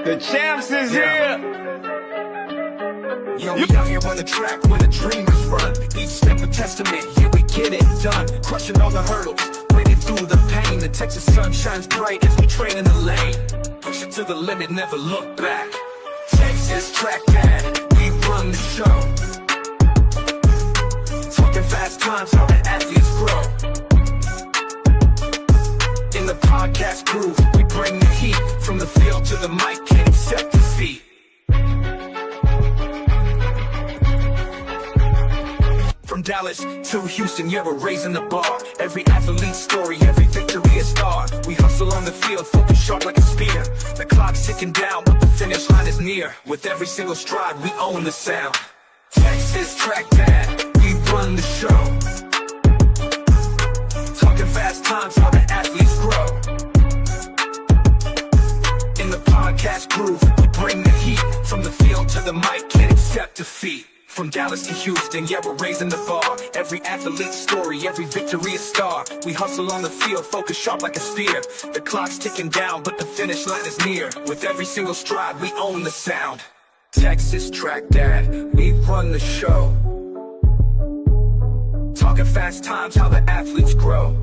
The champs is here. Yo, we out here on the track where the dreamers run. Each step a testament, here we get it done. Crushing all the hurdles, waiting through the pain. The Texas sun shines bright as we train in the lane. Push it to the limit, never look back. Texas track dad, we run the show. Talking fast times, how the athletes grow. In the podcast groove, we bring the heat. From the field to the mic, can't accept defeat. From Dallas to Houston, yeah, we're raising the bar. Every athlete's story, every victory a star. We hustle on the field, focus sharp like a spear. The clock's ticking down, but the finish line is near. With every single stride, we own the sound. Texas track dad, we run the show. Talking fast times, how the athletes grow. In the podcast groove, we bring the heat. From the field to the mic, can't accept defeat. From Dallas to Houston, yeah, we're raising the bar. Every athlete's story, every victory a star. We hustle on the field, focus sharp like a spear. The clock's ticking down, but the finish line is near. With every single stride, we own the sound. Texas track dad, we run the show. Talking fast times, how the athletes grow.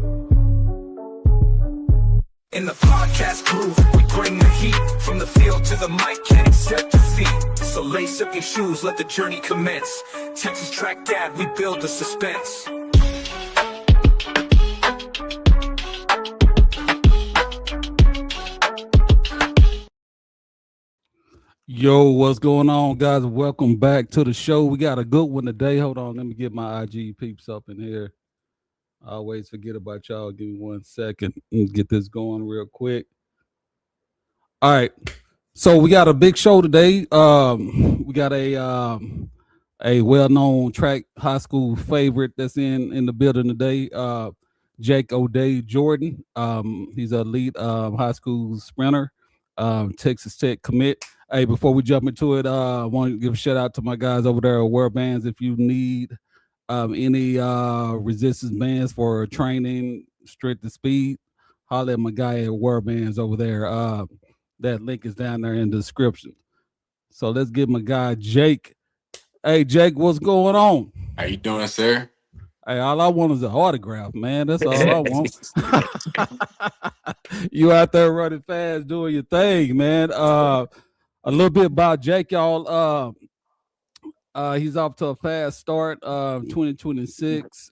In the podcast groove, we bring the heat. From the field to the mic, can't accept defeat. So lace up your shoes, let the journey commence. Texas track dad, we build the suspense. Yo, what's going on, guys? Welcome back to the show. We got a good one today. Hold on, let me get my IG peeps up in here. I always forget about y'all. Give me 1 second and get this going real quick. All right, so we got a big show today. We got a well-known track high school favorite that's in the building today. Jake Odey-Jordan. He's an elite high school sprinter, Texas Tech commit. Hey, before we jump into it, I want to give a shout out to my guys over there at WearBands. If you need any resistance bands for training, strength and speed, holler at my guy at WearBands over there. That link is down there in the description. So let's give my guy Jake. Hey, Jake, what's going on? How you doing, sir? Hey, all I want is an autograph, man. That's all I want. You out there running fast, doing your thing, man. A little bit about Jake, y'all. He's off to a fast start. 2026,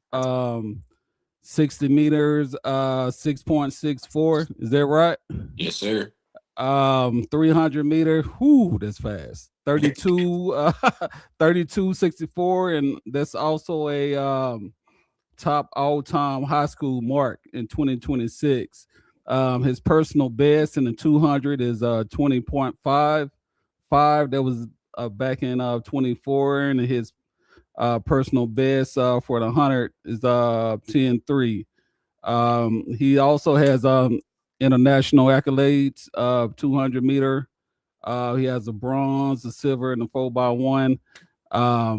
60 meters, 6.64. Is that right? Yes, sir. 300 meter. Whoo, that's fast. 32.64, and that's also a top all-time high school mark in 2026. His personal best in the 200 is 20.55. That was back in 24, and his personal best for the 100 is 10.3. He also has international accolades, 200 meter. He has a bronze, a silver, and a 4x1. A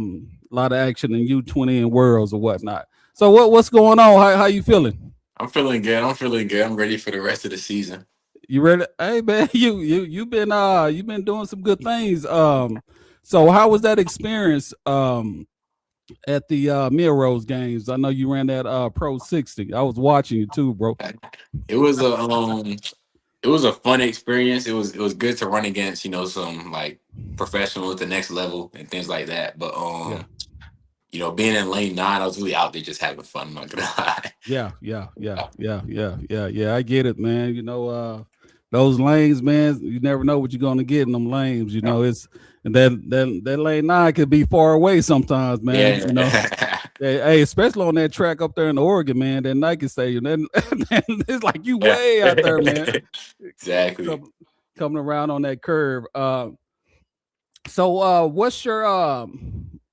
lot of action in U20 and Worlds or whatnot. So what's going on? How you feeling? I'm feeling good. I'm ready for the rest of the season. You ready? Hey man, you've been doing some good things. So how was that experience at the Melrose games? I know you ran that Pro 60. I was watching you too, bro. It was a fun experience. It was good to run against, some like professionals at the next level and things like that. But being in lane 9, I was really out there just having fun. I'm not gonna lie. Yeah. I get it, man. Those lanes, man, you never know what you're gonna get in them lanes. It's and that lane 9 could be far away sometimes, man. Yeah. Hey, especially on that track up there in Oregon, man, that Nike Stadium. Then it's like you way out there, man. Exactly. Coming around on that curve. So what's your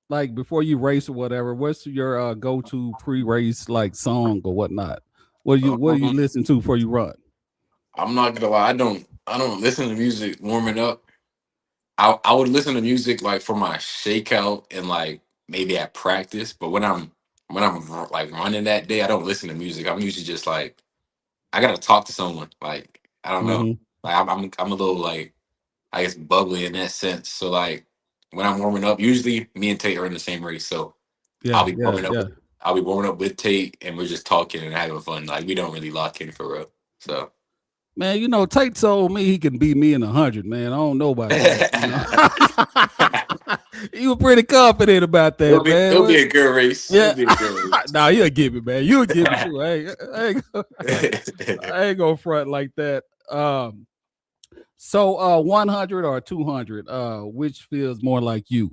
like before you race or whatever? What's your go-to pre-race like song or whatnot? What do you listen to before you run? I'm not gonna lie. I don't listen to music warming up. I would listen to music like for my shakeout and like maybe at practice. But when I'm like running that day, I don't listen to music. I'm usually just like I gotta talk to someone. Like I don't know. Like I'm a little like I guess bubbly in that sense. So like when I'm warming up, usually me and Tate are in the same race. So I'll Yeah, be yeah, warming up yeah. with I'll be warming up with Tate, and we're just talking and having fun. Like we don't really lock in for real. So Man, Tate told me he can beat me in 100. Man, I don't know about that. You were pretty confident about that, man. it'll be a good race. It'll Yeah. be a good race. Nah, you'll get me, man. You'll get me too. I ain't gonna front like that. So 100 or 200, which feels more like you?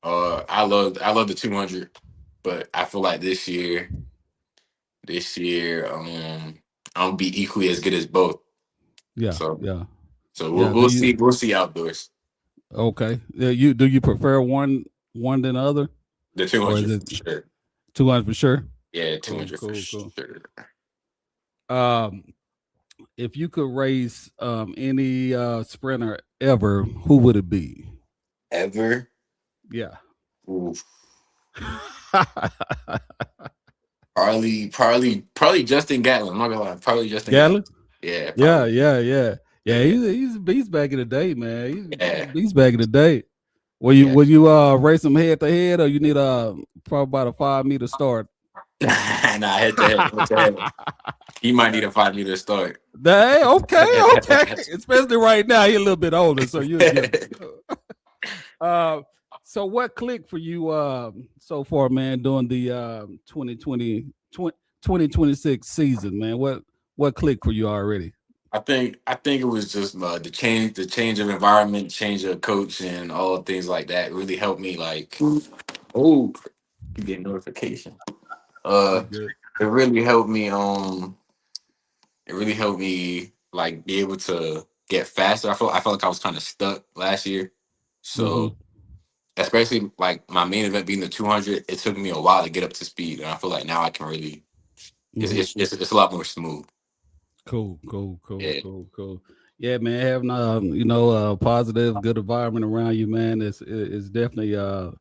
I love the 200, but I feel like this year, I'll be equally as good as both. Yeah, So yeah, so yeah. Do we'll you see outdoors. okay? Yeah, do you prefer one than the other, The or 200 is for it sure. 200 for sure? Yeah, Cool, 200 for cool, cool. sure. Um, if you could race any sprinter ever, who would it be? Ever? Yeah. Oof. Probably Justin Gatlin. I'm not gonna lie. Probably Justin Gatlin. Gatlin? Yeah, Yeah, probably. yeah, yeah. Yeah, Yeah, he's a beast back in the day, man. He's a yeah, beast back in the day. Will you yeah. will you race him head to head, or you need probably about a 5 meter start? Nah, head to head, head to head. He might need a 5 meter start. Hey, okay, okay. Especially right now, he's a little bit older, so you'll get him. Uh, so what clicked for you so far, man, during the 2026 season, man? What clicked for you already? I think it was just the change of environment, change of coach, and all things like that really helped me. Like, oh, you get notification. You Uh, good? it really helped me. It really helped me like be able to get faster. I felt like I was kind of stuck last year. Mm-hmm. So especially like my main event being the 200, it took me a while to get up to speed, and I feel like now I can really. Mm-hmm. It's a lot more smooth. Cool, cool, cool, Yeah. cool, cool. Yeah, man, having a positive, good environment around you, man, is definitely a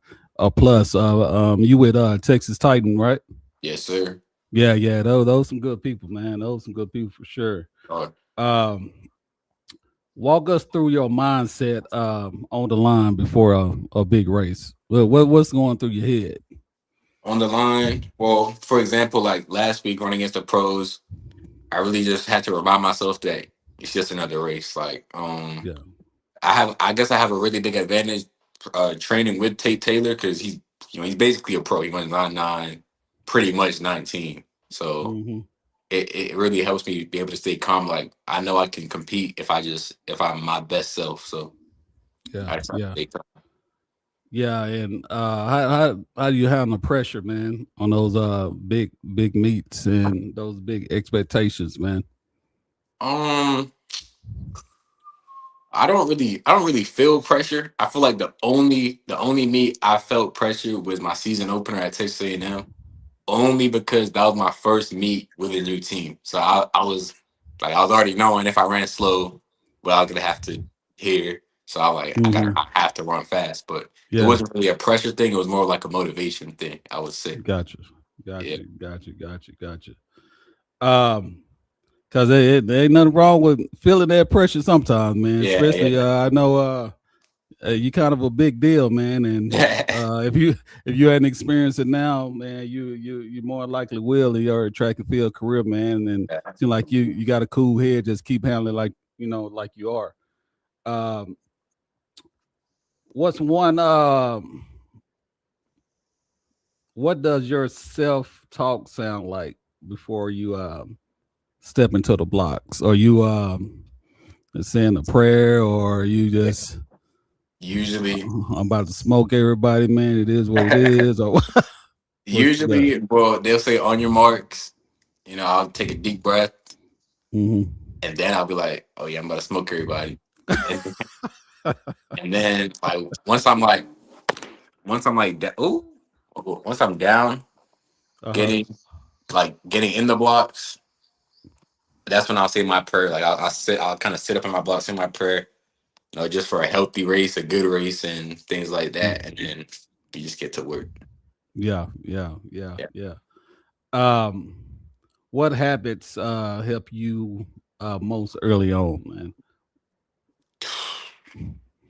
plus. You with Texas Titan, right? Yes, sir. Yeah, yeah. Those some good people, man. Those some good people for sure. Uh, Um, walk us through your mindset on the line before a big race. What's going through your head? on the line, well, for example, like last week running against the pros, I really just had to remind myself that it's just another race. Like, Yeah. I guess I have a really big advantage training with Tate Taylor because he's basically a pro. He runs 9'9", pretty much 19. So Mm-hmm. it really helps me be able to stay calm. Like I know I can compete if I'm my best self. So Yeah, I try to yeah. stay calm. Yeah, and how do you handle the pressure, man, on those big meets and those big expectations, man? Um, I don't really feel pressure. I feel like the only meet I felt pressure was my season opener at Texas A&M, only because that was my first meet with a new team. So I was already knowing if I ran slow, well, I was gonna have to hear. So Mm-hmm. I have to run fast. But it Yeah, wasn't really a pressure thing. It was more like a motivation thing, I would say. gotcha, Yeah, gotcha, gotcha, gotcha, gotcha. Um, cause there ain't nothing wrong with feeling that pressure sometimes, man. yeah, Especially I know you kind of a big deal, man, and yeah. if you hadn't experienced it now, man, you more likely will in your track and field career, man. And seem like you got a cool head, just keep handling like like you are. Um, what's one? What does your self talk sound like before you step into the blocks? Are you saying a prayer, or are you just Usually, I'm about to smoke everybody, man? It is what it is, or what's the? well, they'll say on your marks. I'll take a deep breath, Mm-hmm. and then I'll be like, "Oh yeah, I'm about to smoke everybody." And and then like oh, once I'm down, Uh-huh. getting in the blocks, that's when I'll say my prayer. Like I'll kind of sit up in my blocks, say my prayer, just for a healthy race, a good race, and things like that, and then you just get to work. Yeah, yeah, yeah, Yeah. yeah. Um, what habits help you most early on, man?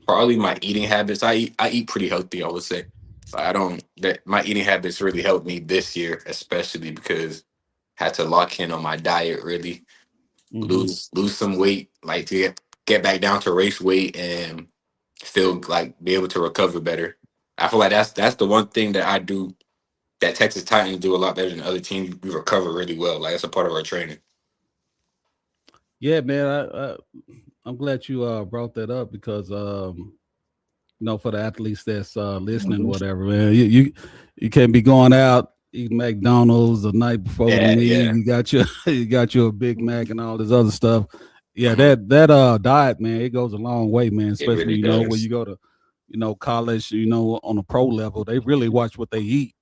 Probably my eating habits. I eat pretty healthy, I would say. I don't that my eating habits really helped me this year, especially because I had to lock in on my diet, really Mm-hmm. lose some weight, like to get back down to race weight and feel like be able to recover better. I feel like that's the one thing that I do that Texas Titans do a lot better than other teams. We recover really well. Like that's a part of our training. Yeah, man. I'm glad you brought that up because for the athletes that's listening, Mhm. whatever, man, you can't be going out eating McDonald's the night before the Yeah, meet. yeah. You got your you got your Big Mac and all this other stuff. Yeah, Mhm. that diet, man, it goes a long way, man. It Especially really when you does. go to college, on a pro level, they really watch what they eat,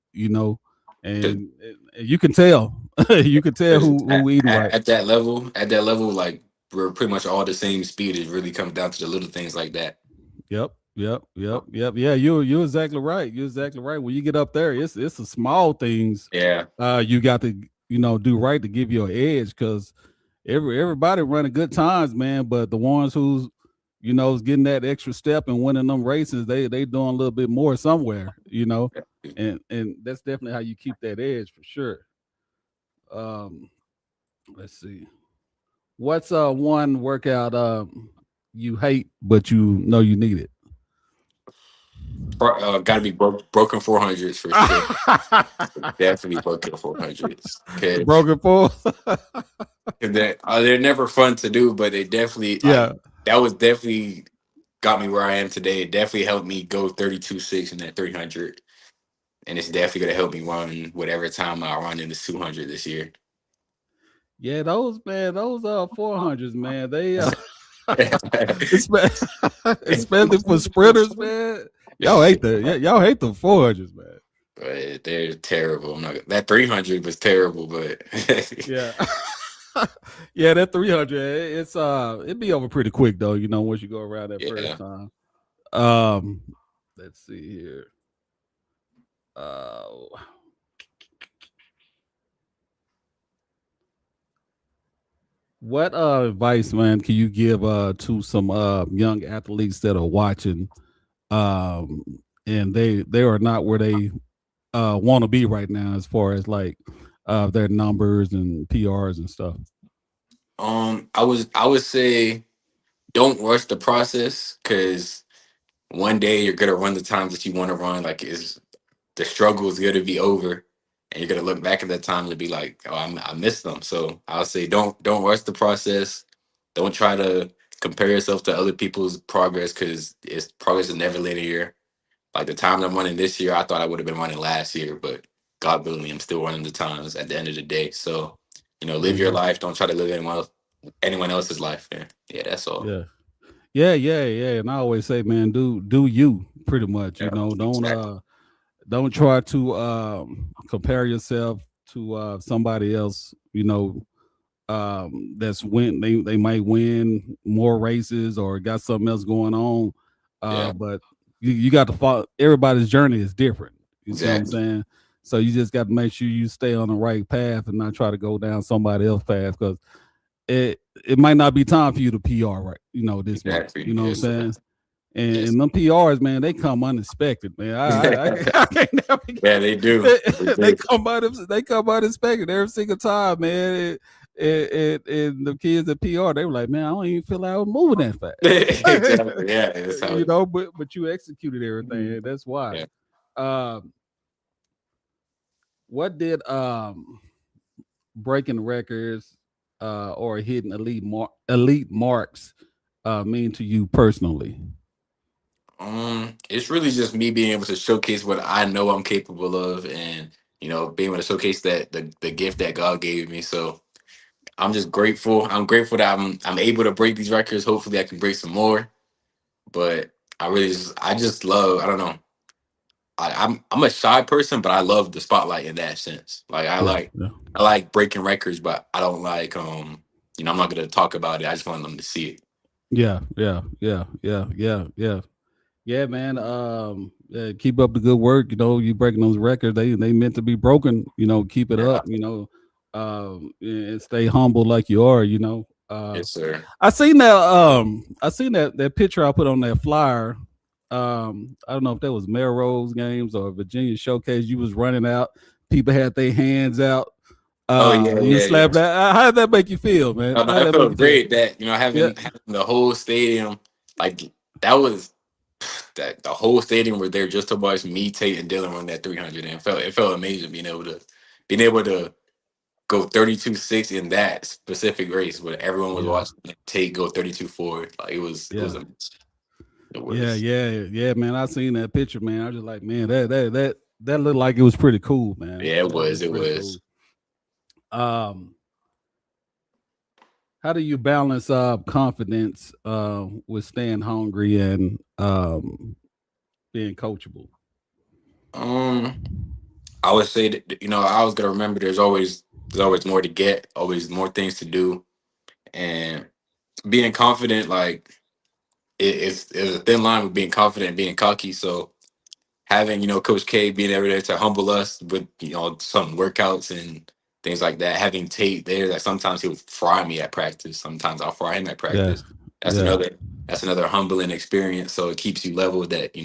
and you can tell you can tell Because who eating right. at that level, like we're pretty much all the same speed. It really comes down to the little things like that. Yep. Yeah, you're exactly right. You're exactly right. When you get up there, it's the small things Yeah, you got to do right to give you an edge because everybody running good times, man. But the ones who's is getting that extra step and winning them races, they doing a little bit more somewhere, and that's definitely how you keep that edge for sure. Um, let's see. What's one workout you hate but you know you need it? got to be broken 400s for sure. Definitely broken 400s because Broken Pool. they're never fun to do, but they definitely Yeah. like that was definitely got me where I am today. It definitely helped me go 32.6 in that 300, and it's definitely gonna help me run whatever time I run in the 200 this year. Yeah, those 400s, man. They But especially for sprinters, man. Y'all hate the 400s, man. they're terrible. That 300 was terrible, but Yeah. Yeah, that 300, it'd be over pretty quick though, once you go around that first yeah. time. Um let's see here. Uh what advice, man, can you give to some young athletes that are watching um and they are not where they want to be right now as far as like their numbers and PRs and stuff. I would say don't rush the process because one day you're gonna run the times that you want to run. Like is the struggle is gonna be over, and you're gonna look back at that time and be like, "Oh, I missed them." So I'll say, don't rush the process. Don't try to compare yourself to other people's progress because it's progress is never linear. Like the times I'm running this year, I thought I would have been running last year, but God willing, me, I'm still running the times at the end of the day. So live your Hmm. life. Don't try to live anyone else's life. Yeah, yeah, that's all. Yeah. Yeah. And I always say, man, do you pretty much, Yeah, don't exactly. don't try to compare yourself to somebody else, that's they might win more races or got something else going on. Yeah, But you got to follow everybody's journey is different. You see what I'm exactly. saying? So you just got to make sure you stay on the right path and not try to go down somebody else's path because it might not be time for you to PR right, this month. Exactly. You know what I'm Yes. saying? Yes. And them PRs, man, they come unexpected, man. I can't never Yeah, they do. They they do. they come unexpected every single time, man. And the kids at PR, they were like, man, I don't even feel like I was moving that Exactly. fast. Yeah, that's how. But you executed everything, and that's why. Yeah. Um, what did breaking records or hitting elite marks mean to you personally? It's really just me being able to showcase what I know I'm capable of, and being able to showcase that the gift that God gave me. So I'm just grateful. I'm grateful that I'm able to break these records. Hopefully, I can break some more. But I just love. I don't know. I'm a shy person, but I love the spotlight in that sense. Like Yeah, yeah. I like breaking records, but I don't like I'm not gonna talk about it. I just want them to see it. Yeah. Yeah, man. Yeah, keep up the good work. You breaking those records. They meant to be broken. Keep it Yeah. up. And stay humble like you are. Uh, Yes, sir. I seen that. I seen that picture I put on that flyer. I don't know if that was Melrose games or Virginia Showcase. You was running out. People had their hands out. Oh yeah, You yeah, yeah. slapped that. How did that make you feel, man? No, no, How did it that make felt you feel? great that Yeah, having the whole stadium, like that was that the whole stadium were there just to watch me, Tate, and Dylan run that 300, and it felt amazing being able to go 32.6 in that specific race where everyone was yeah, watching Tate go 32.4. Like it was yeah, amazing. It yeah, was. yeah, yeah, man. I seen that picture, man. I was just like, man, that looked like it was pretty cool, man. Yeah, it That was. looked It pretty was. cool. Um, how do you balance confidence with staying hungry and being coachable? Um, I would say that I was gonna remember there's always more to get, always more things to do, and being confident. Like it's a thin line with being confident and being cocky. So having Coach K being able to humble us with some workouts and things like that. Having Tate there, that sometimes he'll fry me at practice. Sometimes I'll fry him at Yeah, practice. That's yeah, another that's another humbling experience. So it keeps you level that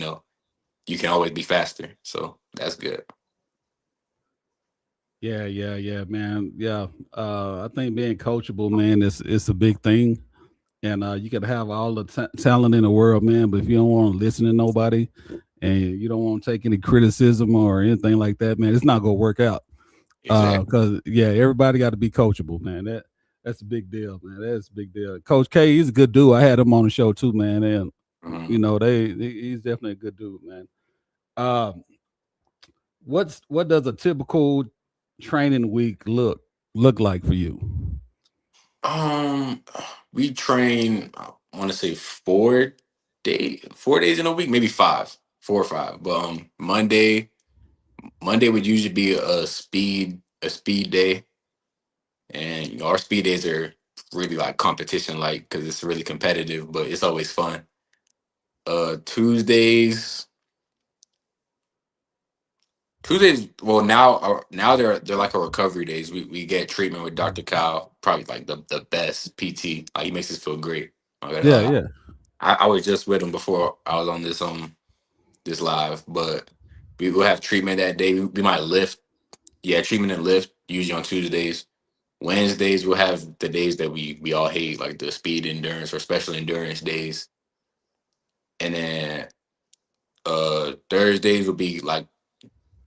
you can always be faster. So that's good. yeah, yeah, yeah, man. Yeah, I think being coachable, man, is it's a big thing. And you can have all the talent in the world, man, but if you don't want to listen to nobody and you don't want to take any criticism or anything like that, man, it's not gonna work out. Exactly. Because yeah, everybody got to be coachable, man. That's a big deal, man. That's a big deal. Coach K, he's a good dude. I had him on the show too, man, and Mhm. he's definitely a good dude, man. Um, what does a typical training week look like for you? Um, we train. I want to say 4 days in a week, maybe five, 4 or 5. But Monday would usually be a speed day, and our speed days are really like competition, like because it's really competitive, but it's always fun. Tuesdays. Tuesdays, well now they're like a recovery days. We get treatment with Dr. Kyle, probably like the best PT. Like he makes us feel great. I'm not gonna Yeah, lie. yeah. I was just with him before I was on this live, but we will have treatment that day. We might lift, yeah, treatment and lift usually on Tuesdays. Wednesdays we'll have the days that we all hate, like the speed endurance or special endurance days, and then Thursdays will be like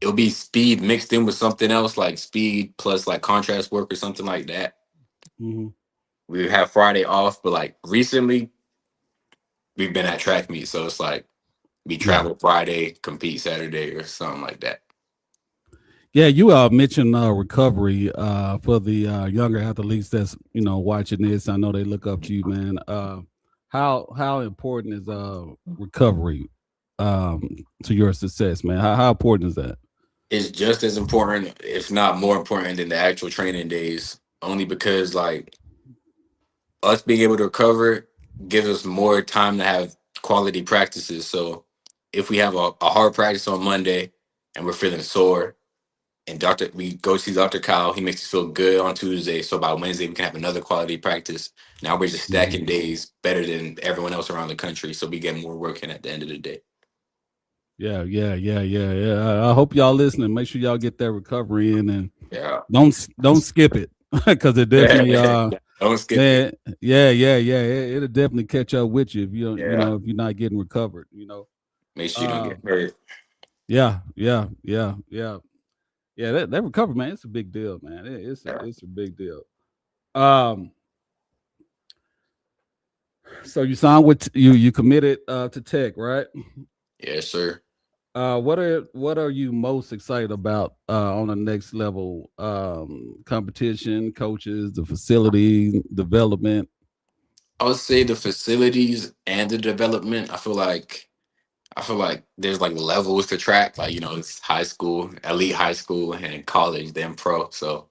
it'll be speed mixed in with something else, like speed plus like contrast work or something like that. Hmm. We have Friday off, but like recently we've been at track meet, so it's like we Yeah. travel Friday, compete Saturday or something like that. Yeah, you mentioned recovery for the younger athletes that's watching this. I know they look up to you, man. How important is recovery to your success, man? How important is that? It's just as important, if not more important, than the actual training days. Only because like us being able to recover gives us more time to have quality practices. So if we have a hard practice on Monday and we're feeling sore, and we go see Dr. Kyle, he makes us feel good on Tuesday. So by Wednesday we can have another quality practice. Now we're just Mhm. stacking days better than everyone else around the country. So we get more work in at the end of the day. Yeah, yeah, yeah, yeah, yeah. I hope y'all listening. Make sure y'all get that recovery in and Yeah. don't skip it because it definitely Don't skip it. man, yeah, yeah, yeah. It'll definitely catch up with you if you don't, Yeah. if you're not getting recovered. Make sure you don't get Um, hurt. yeah, yeah, yeah, yeah, yeah. That recovery, man, it's a big deal, man. Yeah. It's a big deal. Um, so you signed with you committed to Tech, right? Yes, sir. What are you most excited about on the next level? Competition, coaches, the facility development. I would say the facilities and the development. I feel like there's like levels to track. Like, it's high school, elite high school, and college, then pro. So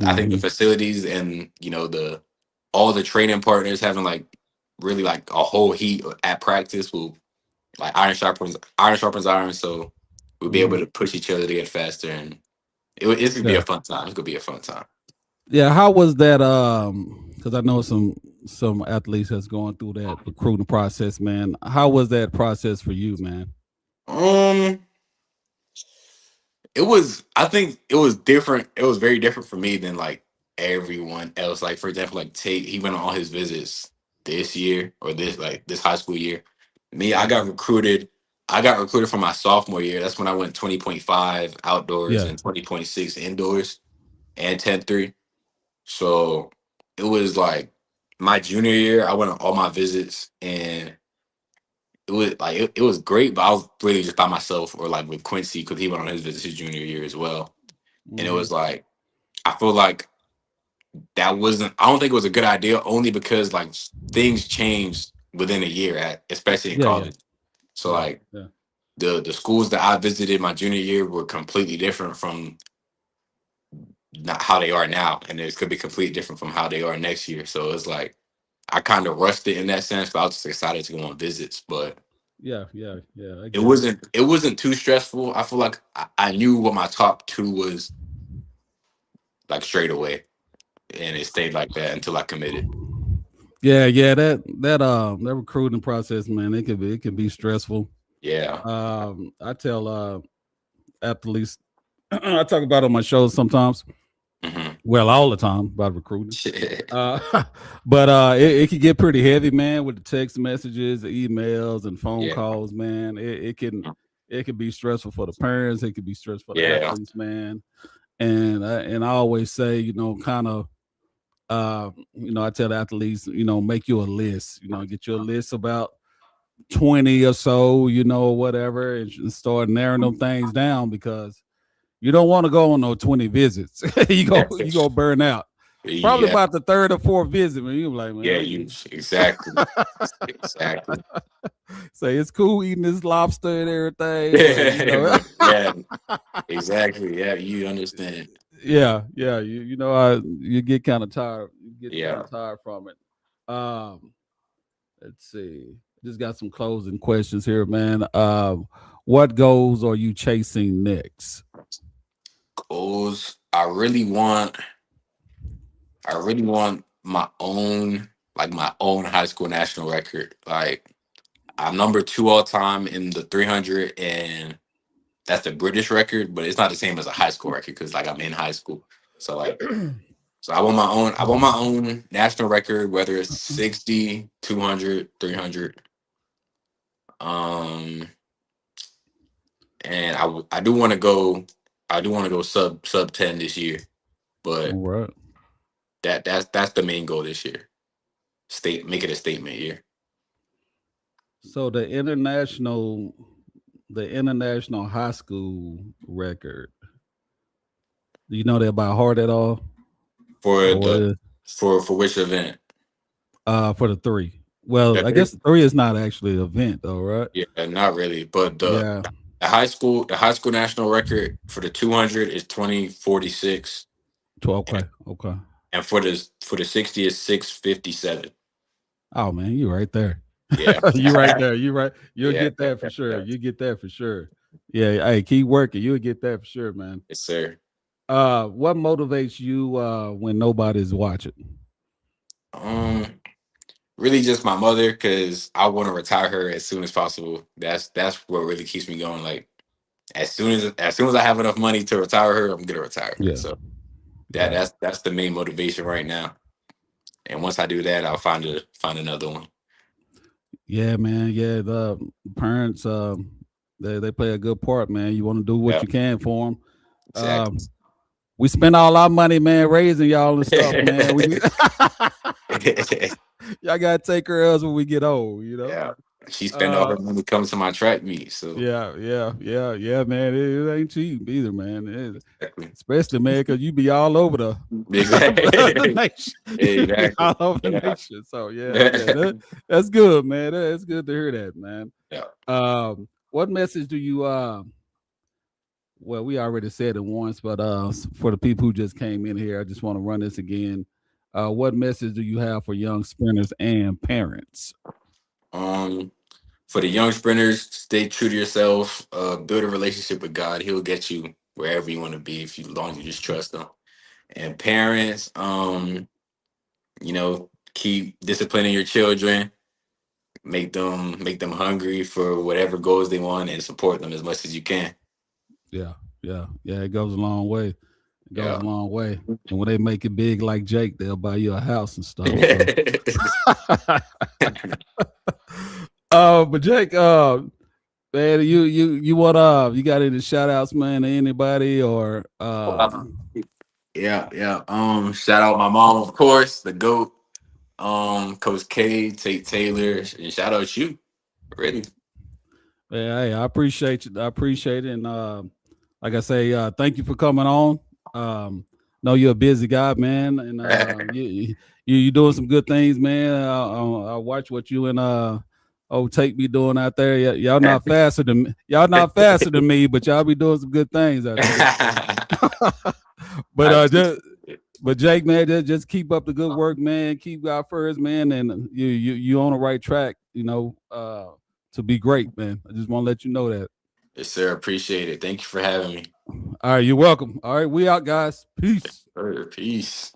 I think the Hmm. facilities and the all the training partners having like really like a whole heat at practice will like iron sharpens iron. So we'll be able Hmm. to push each other to get faster, and it's gonna be Yeah, a fun time. It's gonna be a fun time. yeah. How was that? Because I know some athletes that's going through that recruiting process, man. How was that process for you, man? Um, it was. I think it was different. It was very different for me than like everyone else. Like for example, like Tate, he went on all his visits this year or this high school year. Me, I got Okay. recruited. I got recruited for my sophomore year. That's when I went 20.5 outdoors Yeah. and 20.6 indoors and 10-3. So it was like my junior year. I went on all my visits and it was great, but I was really just by myself or like with Quincy because he went on his visit his junior year as well. And it Hmm. was like I feel like that wasn't. I don't think it was a good idea only because like things changed within a year at especially in Yeah, yeah, college. So yeah, like yeah, the schools that I visited my junior year were completely different from not how they are now, and it could be completely different from how they are next year. So it's like I kind of rushed it in that sense, but I was just excited to go on visits. But yeah, yeah, yeah. I it get it. wasn't too stressful. I feel like I knew what my top two was like straight away, and it stayed like that until I committed. Yeah, yeah. That recruiting process, man, it can be stressful. Yeah. I tell athletes, I talk about it on my shows sometimes. Hmm. Well, all the time about recruiting. Uh, but it can get pretty heavy, man, with the text messages, the emails, and phone Yeah. calls, man. It can be stressful for the parents. It can be stressful for the Yeah. athletes, man. And I always say, kind of, I tell the athletes, make you a list. Get you a list about 20 or so, whatever, and start narrowing them things down because you don't want to go on no 20 visits. You go burn out. Probably Yeah. about the third or fourth visit, man. You're like, Yeah. man, You exactly. Exactly. say it's cool eating this lobster and everything, but But yeah, exactly. Yeah, you understand. yeah, you get kind of tired. You get kind Yeah. of tired from it. Um, let's see. Just got some closing questions here, man. What goals are you chasing next? Goals. I really want my own high school national record. Like I'm number two all time in the 300, and that's the British record, but it's not the same as a high school record because like I'm in high school. So like so I want my own. I want my own national record, whether it's 60, 200, 300. Um, and I do want to go. I do want to go sub 10 this year, All but right. that's the main goal this year. Make it a statement year. So the international high school record. Do you know that by heart at all? For Or what the is for which event? for the three? Well, The I three? guess the three is not actually an event though, right? Yeah, not really. But Yeah. the high school national record for the 200 is 2046, 12. and, Okay. Okay. and for the 60 is 657. Oh man, you right there. Yeah. You right there. You right. You'll Yeah, get yeah, that for yeah, sure. yeah. You get that for sure. Yeah. Hey, keep working. You'll get that for sure, man. Yes, sir. What motivates you when nobody's watching? Um, Really just my mother because I want to retire her as soon as possible. That's what really keeps me going. Like as soon as I have enough money to retire her, I'm gonna retire her. Yeah. So that Yeah. that's the main motivation right now. And once I do that, I'll find another one. Yeah, man. Yeah, the parents they play a good part, man. You want to do what Yeah, you can for them. exactly. We spend all our money, man, raising y'all and stuff, man. We need y'all gotta take care of us when we get old, you know. Yeah, she spend all Uh, her money coming to my track meet. So yeah, yeah, yeah, yeah, man. It ain't cheap either, man. exactly, Especially, man, because you be all over the the exactly, nation. You be exactly. all over the Yeah, nation. So yeah, yeah, that's good, man. That's good to hear that, man. yeah, What message do you well, we already said it once, but for the people who just came in here, I just want to run this again. What message do you have for young sprinters and parents? um, for the young sprinters, stay true to yourself. Build a relationship with God. He'll get you wherever you want to be if you, as long as you just trust Him. And parents, you know, keep disciplining your children, make them hungry for whatever goals they want, and support them as much as you can. Yeah, yeah, yeah. It goes a long way. It goes Yeah. a long way. And when they make it big like Jake, they'll buy you a house and stuff. So, but Jake, man, you what you got any shout outs, man, to anybody or Yeah, yeah. Shout out my mom, of course, the GOAT, Coach K, Tate Taylor, and shout out you. Really. man, hey, I appreciate you. I appreciate it. And like I say, thank you for coming on. Know you're a busy guy, man, and you doing some good things, man. I watch what you and Take be doing out there. Y'all not faster than me. Y'all not faster than me, but y'all be doing some good things out there. So. But Jake, man, just keep up the good work, man. Keep God first, man, and you on the right track, you know, to be great, man. I just want to let you know that. Yes, sir. Appreciate it. Thank you for having me. All right, you're welcome. All right, we out, guys. Peace. Peace.